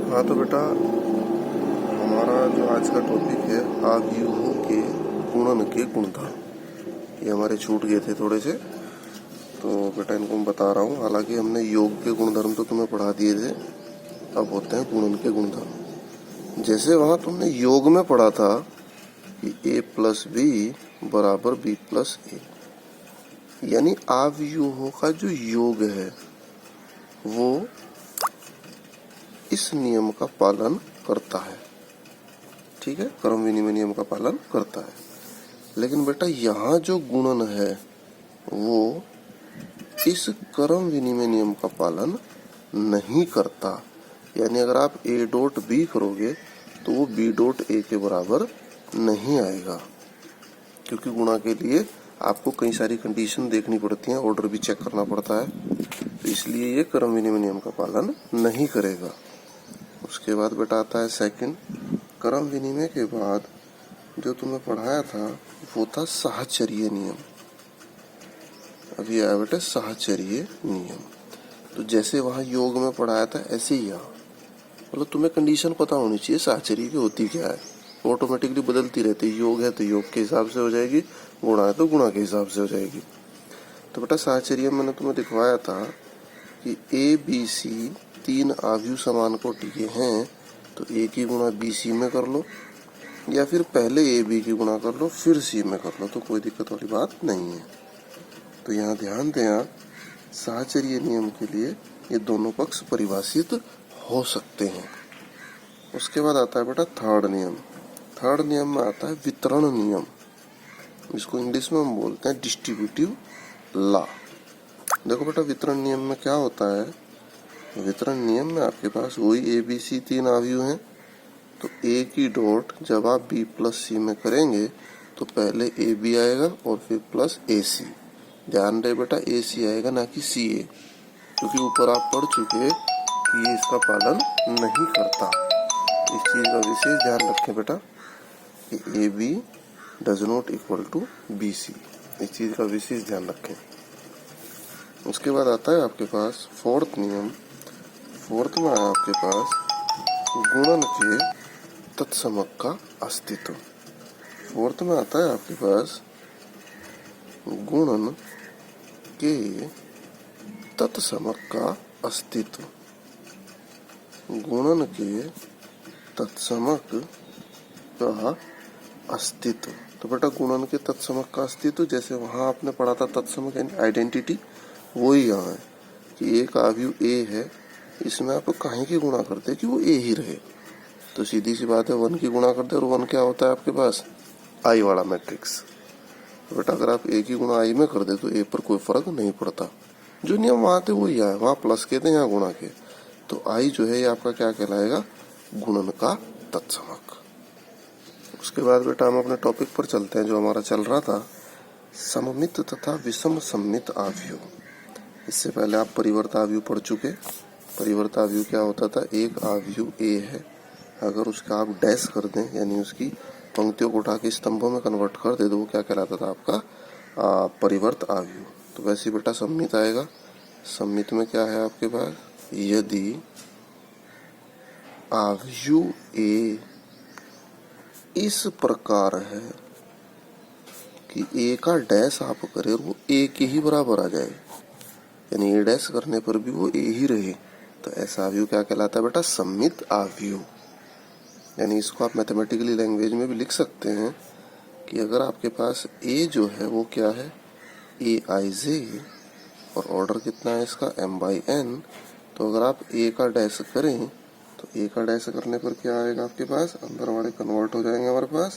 हाँ तो बेटा, हमारा जो आज का टॉपिक है अवयवों के गुणन के गुणधर्म। ये हमारे छूट गए थे थोड़े से, तो बेटा इनको मैं बता रहा हूँ। हालांकि हमने योग के गुणधर्म तो तुम्हें पढ़ा दिए थे, अब होते हैं गुणन के गुणधर्म। जैसे वहां तुमने योग में पढ़ा था कि a प्लस बी बराबर बी प्लस ए, यानी अवयवों का जो योग है वो इस नियम का पालन करता है। ठीक है, क्रम विनिमय नियम का पालन करता है। लेकिन बेटा यहाँ जो गुणन है वो इस क्रम विनिमय नियम का पालन नहीं करता। यानी अगर आप a डॉट बी करोगे तो वो b डॉट a के बराबर नहीं आएगा, क्योंकि गुणा के लिए आपको कई सारी कंडीशन देखनी पड़ती हैं, ऑर्डर भी चेक करना पड़ता है, तो इसलिए ये क्रम विनिमय नियम का पालन नहीं करेगा। उसके बाद बेटा आता है सेकंड, क्रम विनिमय के बाद जो तुम्हें पढ़ाया था वो था साहचर्य नियम। अभी आया बेटा साहचर्य नियम। तो जैसे वहां योग में पढ़ाया था ऐसे ही यहाँ मतलब तुम्हें कंडीशन पता होनी चाहिए साहचर्य की होती क्या है। ऑटोमेटिकली बदलती रहती है, योग है तो योग के हिसाब से हो जाएगी, गुणा है तो गुणा के हिसाब से हो जाएगी। तो बेटा साहचर्य मैंने तुम्हें दिखवाया था कि ए बी सी तीन आव्यूह समान कोटि के हैं, तो ए की गुणा बी सी में कर लो, या फिर पहले ए बी की गुणा कर लो फिर सी में कर लो, तो कोई दिक्कत वाली बात नहीं है। तो यहाँ ध्यान दें आप, साहचर्य नियम के लिए ये दोनों पक्ष परिभाषित हो सकते हैं। उसके बाद आता है बेटा थर्ड नियम। थर्ड नियम में आता है वितरण नियम, इसको इंग्लिश में हम बोलते हैं डिस्ट्रीब्यूटिव लॉ। देखो बेटा वितरण नियम में क्या होता है, वितरण नियम में आपके पास वही ए बी सी तीन आव्यूह हैं, तो ए की डॉट जब आप बी प्लस सी में करेंगे तो पहले ए बी आएगा और फिर प्लस ए सी। ध्यान रहे बेटा ए सी आएगा ना कि सी ए, क्योंकि ऊपर आप पढ़ चुके कि ये इसका पालन नहीं करता। इस चीज का विशेष ध्यान रखें बेटा कि A B does not equal to B C, इस चीज का विशेष ध्यान रखें। उसके बाद आता है आपके पास फोर्थ नियम। फोर्थ में आया आपके पास गुणन के तत्समक का अस्तित्व। फोर्थ में आता है आपके पास गुणन के तत्समक का अस्तित्व। गुणन के तत्समक का अस्तित्व। तो बेटा गुणन के तत्समक का अस्तित्व जैसे वहां आपने पढ़ा था तत्समक यानी आइडेंटिटी, वही यहाँ है कि एक आव्यूह ए है, इसमें आप काहे की गुणा करते हैं कि वो ए ही रहे। तो सीधी सी बात है, वन की गुणा करते हैं और वन क्या होता है आपके पास आई वाला मैट्रिक्स। तो बेटा अगर आप ए की गुणा आई में कर दे तो ए पर कोई फर्क नहीं पड़ता, जो नियम वहां थे वही आए, वहां प्लस के थे यहाँ गुणा के। तो आई जो है ये आपका क्या कहलाएगा, गुणन का तत्समक। उसके बाद बेटा हम अपने टॉपिक पर चलते हैं जो हमारा चल रहा था, सममित तथा विषम सम्मित आव्यूह। इससे पहले आप परिवर्त आव्यूह पढ़ चुके। परिवर्त आव्यूह क्या होता था, एक आव्यूह ए है, अगर उसका आप डैश कर दें यानी उसकी पंक्तियों को उठा के स्तंभों में कन्वर्ट कर दे तो वो क्या कहलाता था आपका परिवर्त आव्यूह। तो वैसे बेटा सम्मित आएगा। सम्मित में क्या है आपके पास, यदि आव्यूह ए इस प्रकार है कि ए का डैश आप करें और वो ए के ही बराबर आ जाए, यानी ए डैश करने पर भी वो ए ही रहे, तो ऐसा आव्यूह क्या कहलाता है बेटा, सम्मित आव्यूह। यानी इसको आप मैथमेटिकली लैंग्वेज में भी लिख सकते हैं कि अगर आपके पास ए जो है वो क्या है, ए आई जे, और ऑर्डर कितना है इसका m बाई n, तो अगर आप ए का डैश करें तो ए का डैश करने पर क्या आएगा आपके पास, अंदर वाले कन्वर्ट हो जाएंगे हमारे पास